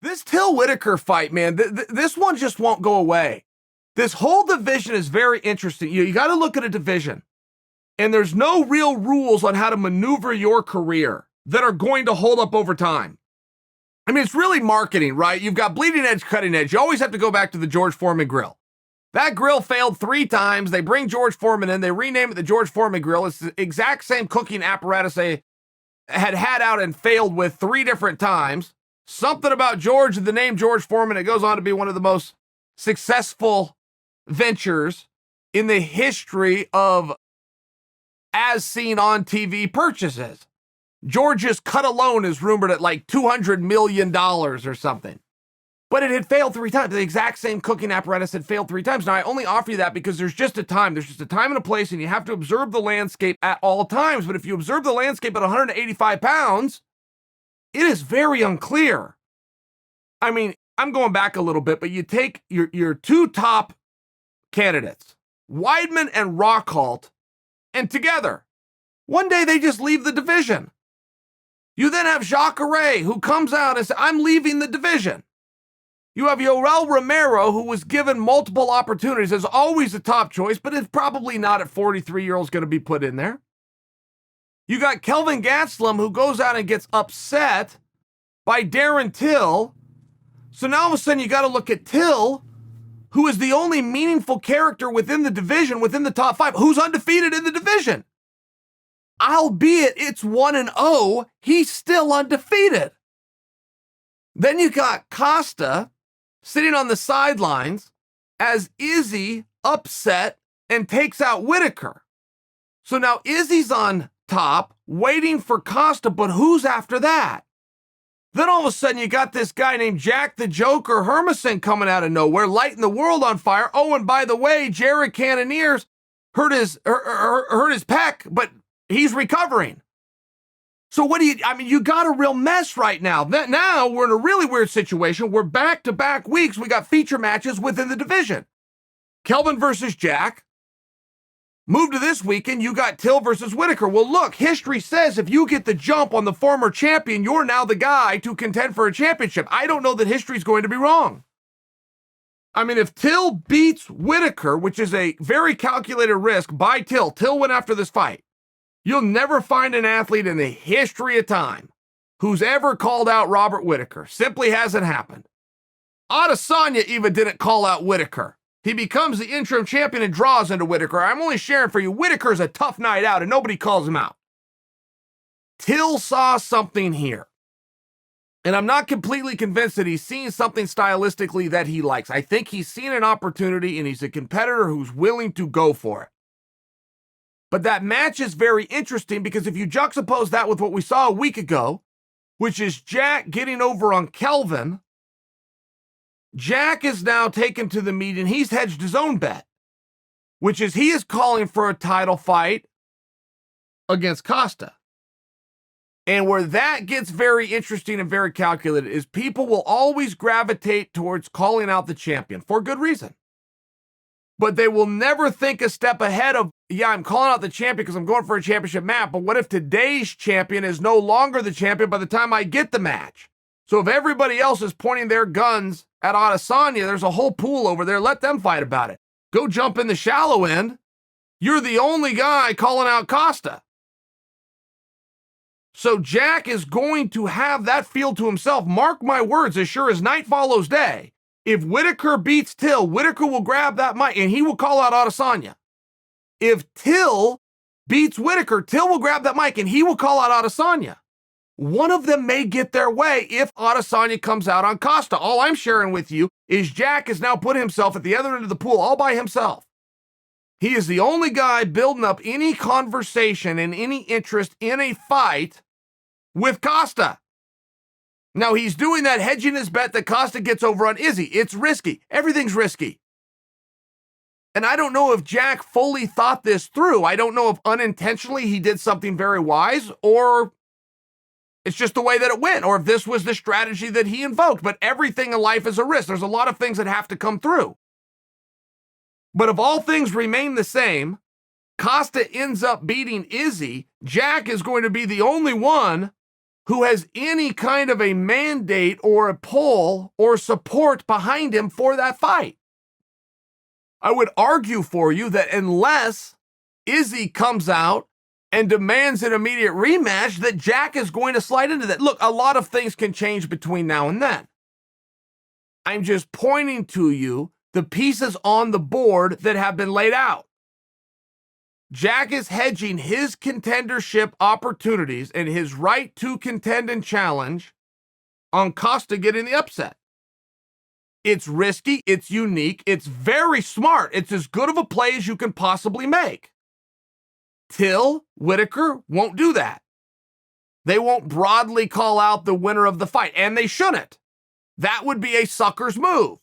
This Till Whittaker fight, man, this one just won't go away. This whole division is very interesting. You got to look at a division, and there's no real rules on how to maneuver your career that are going to hold up over time. I mean, it's really marketing, right? You've got bleeding edge, cutting edge. You always have to go back to the George Foreman grill. That grill failed 3 times. They bring George Foreman in. They rename it the George Foreman grill. It's the exact same cooking apparatus they had out and failed with 3 different times. Something about George, the name George Foreman, it goes on to be one of the most successful ventures in the history of as seen on TV purchases. George's cut alone is rumored at like $200 million or something. But it had failed 3 times. The exact same cooking apparatus had failed 3 times. Now, I only offer you that because there's just a time. There's just a time and a place, and you have to observe the landscape at all times. But if you observe the landscape at 185 pounds, it is very unclear. I mean, I'm going back a little bit, but you take your 2 top candidates, Weidman and Rockhold, and together, one day they just leave the division. You then have Jacare, who comes out and says, I'm leaving the division. You have Yoel Romero, who was given multiple opportunities as always a top choice, but is probably not at 43-year-olds going to be put in there. You got Kelvin Gastelum, who goes out and gets upset by Darren Till. So now all of a sudden you got to look at Till, who is the only meaningful character within the division, within the top 5, who's undefeated in the division. Albeit it's 1-0, he's still undefeated. Then you got Costa sitting on the sidelines as Izzy upset and takes out Whittaker. So now Izzy's on top, waiting for Costa, but who's after that? Then all of a sudden you got this guy named Jack the Joker Hermason coming out of nowhere, lighting the world on fire. Oh, and by the way, Jared Cannoniers hurt his pec, but he's recovering. So you got a real mess right now. Now we're in a really weird situation. We're back-to-back weeks. We got feature matches within the division. Kelvin versus Jack. Move to this weekend, you got Till versus Whittaker. Well, look, history says if you get the jump on the former champion, you're now the guy to contend for a championship. I don't know that history's going to be wrong. I mean, if Till beats Whittaker, which is a very calculated risk by Till went after this fight. You'll never find an athlete in the history of time who's ever called out Robert Whittaker. Simply hasn't happened. Adesanya even didn't call out Whittaker. He becomes the interim champion and draws into Whittaker. I'm only sharing for you, Whittaker's a tough night out and nobody calls him out. Till saw something here. And I'm not completely convinced that he's seen something stylistically that he likes. I think he's seen an opportunity and he's a competitor who's willing to go for it. But that match is very interesting because if you juxtapose that with what we saw a week ago, which is Jack getting over on Kelvin, Jack is now taken to the meet and he's hedged his own bet, which is he is calling for a title fight against Costa. And where that gets very interesting and very calculated is people will always gravitate towards calling out the champion for good reason. But they will never think a step ahead of, yeah, I'm calling out the champion because I'm going for a championship match, but what if today's champion is no longer the champion by the time I get the match? So if everybody else is pointing their guns at Adesanya, there's a whole pool over there. Let them fight about it. Go jump in the shallow end. You're the only guy calling out Costa. So Jack is going to have that field to himself. Mark my words, as sure as night follows day. If Whittaker beats Till, Whittaker will grab that mic and he will call out Adesanya. If Till beats Whittaker, Till will grab that mic and he will call out Adesanya. One of them may get their way if Adesanya comes out on Costa. All I'm sharing with you is Jack has now put himself at the other end of the pool all by himself. He is the only guy building up any conversation and any interest in a fight with Costa. Now, he's doing that hedging his bet that Costa gets over on Izzy. It's risky. Everything's risky. And I don't know if Jack fully thought this through. I don't know if unintentionally he did something very wise or it's just the way that it went, or if this was the strategy that he invoked. But everything in life is a risk. There's a lot of things that have to come through. But if all things remain the same, Costa ends up beating Izzy, Jack is going to be the only one who has any kind of a mandate or a pull or support behind him for that fight. I would argue for you that unless Izzy comes out and demands an immediate rematch, that Jack is going to slide into that. Look, a lot of things can change between now and then. I'm just pointing to you the pieces on the board that have been laid out. Jack is hedging his contendership opportunities and his right to contend and challenge on Costa getting the upset. It's risky, it's unique, it's very smart. It's as good of a play as you can possibly make. Till Whittaker won't do that. They won't broadly call out the winner of the fight, and they shouldn't. That would be a sucker's move.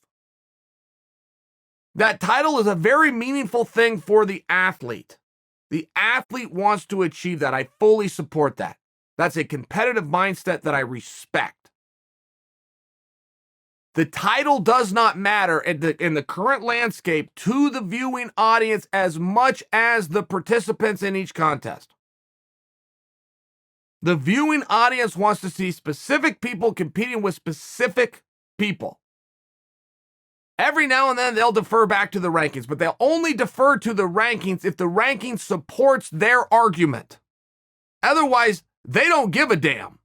That title is a very meaningful thing for the athlete. The athlete wants to achieve that. I fully support that. That's a competitive mindset that I respect. The title does not matter in the current landscape to the viewing audience as much as the participants in each contest. The viewing audience wants to see specific people competing with specific people. Every now and then they'll defer back to the rankings, but they'll only defer to the rankings if the ranking supports their argument. Otherwise, they don't give a damn.